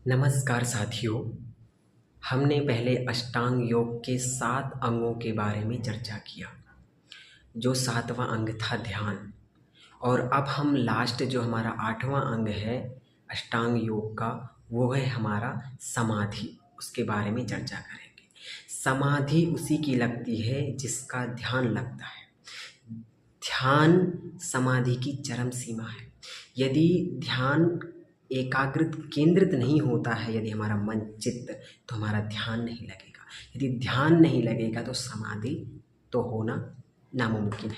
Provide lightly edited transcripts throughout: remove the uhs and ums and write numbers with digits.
नमस्कार साथियों। हमने पहले अष्टांग योग के 7 अंगों के बारे में चर्चा किया, जो 7वां अंग था ध्यान। और अब हम लास्ट जो हमारा 8वां अंग है अष्टांग योग का, वो है हमारा समाधि। उसके बारे में चर्चा करेंगे। समाधि उसी की लगती है जिसका ध्यान लगता है। ध्यान समाधि की चरम सीमा है। यदि ध्यान एकाग्रित केंद्रित नहीं होता है, यदि हमारा मन चित्त, तो हमारा ध्यान नहीं लगेगा। यदि ध्यान नहीं लगेगा तो समाधि तो होना नामुमकिन है।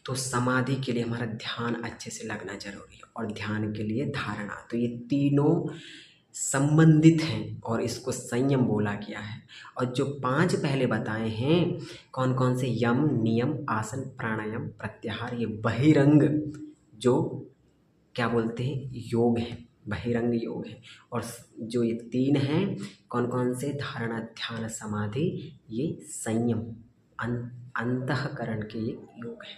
तो समाधि के लिए हमारा ध्यान अच्छे से लगना जरूरी है, और ध्यान के लिए धारणा। तो ये तीनों संबंधित हैं और इसको संयम बोला गया है। और जो 5 पहले बताए हैं, कौन कौन से, यम, नियम, आसन, प्राणायाम, प्रत्याहार, ये बहिरंग जो क्या बोलते हैं योग है, बहिरंग योग है। और जो ये 3 हैं, कौन कौन से, धारणा, ध्यान, समाधि, ये संयम, अंतःकरण के ये योग है।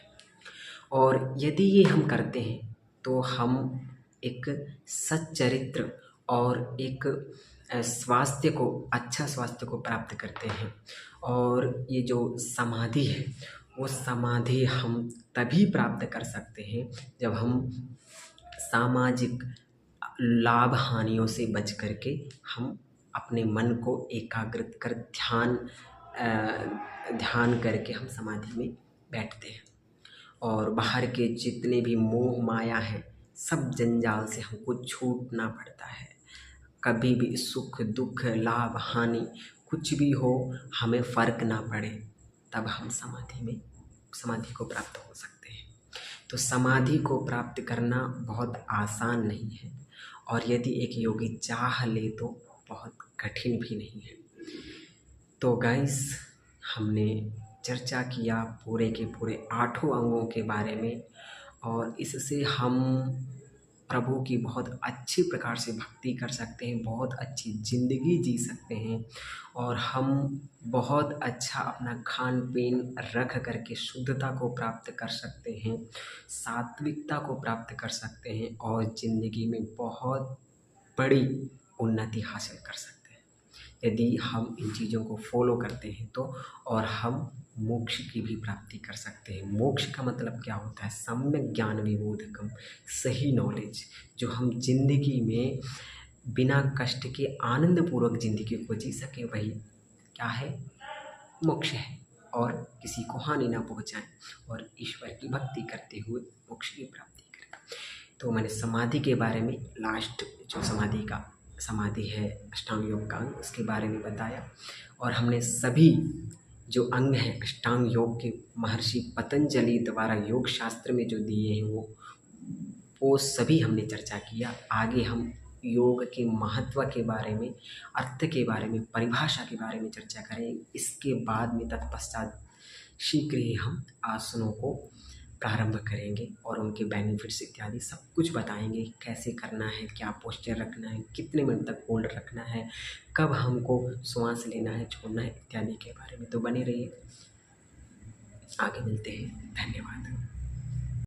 और यदि ये हम करते हैं तो हम एक सच्चरित्र और एक स्वास्थ्य को, अच्छा स्वास्थ्य को प्राप्त करते हैं। और ये जो समाधि है, वो समाधि हम तभी प्राप्त कर सकते हैं जब हम सामाजिक लाभ हानियों से बच करके हम अपने मन को एकाग्रित कर ध्यान करके हम समाधि में बैठते हैं। और बाहर के जितने भी मोह माया हैं, सब जंजाल से हमको छूटना पड़ता है। कभी भी सुख दुख लाभ हानि कुछ भी हो, हमें फ़र्क ना पड़े, तब हम समाधि को प्राप्त हो सकते हैं। तो समाधि को प्राप्त करना बहुत आसान नहीं है, और यदि एक योगी चाह ले तो बहुत कठिन भी नहीं है। तो गाइस, हमने चर्चा किया पूरे के पूरे 8 अंगों के बारे में, और इससे हम प्रभु की बहुत अच्छी प्रकार से भक्ति कर सकते हैं, बहुत अच्छी ज़िंदगी जी सकते हैं, और हम बहुत अच्छा अपना खान पीन रख करके शुद्धता को प्राप्त कर सकते हैं, सात्विकता को प्राप्त कर सकते हैं, और ज़िंदगी में बहुत बड़ी उन्नति हासिल कर सकते हैं यदि हम इन चीज़ों को फॉलो करते हैं तो। और हम मोक्ष की भी प्राप्ति कर सकते हैं। मोक्ष का मतलब क्या होता है? सम्यक ज्ञान विबोधकम, सही नॉलेज, जो हम जिंदगी में बिना कष्ट के आनंदपूर्वक जिंदगी को जी सके, वही क्या है? मोक्ष है। और किसी को हानि ना पहुंचाएं, और ईश्वर की भक्ति करते हुए मोक्ष की प्राप्ति करें। तो मैंने समाधि के बारे में, लास्ट जो समाधि है अष्टांग योग का अंग, उसके बारे में बताया। और हमने सभी जो अंग हैं अष्टांग योग के, महर्षि पतंजलि द्वारा योग शास्त्र में जो दिए हैं, वो सभी हमने चर्चा किया। आगे हम योग के महत्व के बारे में, अर्थ के बारे में, परिभाषा के बारे में चर्चा करें। इसके बाद में तत्पश्चात शीघ्र ही हम आसनों को प्रारंभ करेंगे, और उनके बेनिफिट्स इत्यादि सब कुछ बताएंगे। कैसे करना है, क्या पोस्चर रखना है, कितने मिनट तक होल्ड रखना है, कब हमको श्वास लेना है, छोड़ना है, इत्यादि के बारे में। तो बने रहिए, आगे मिलते हैं। धन्यवाद।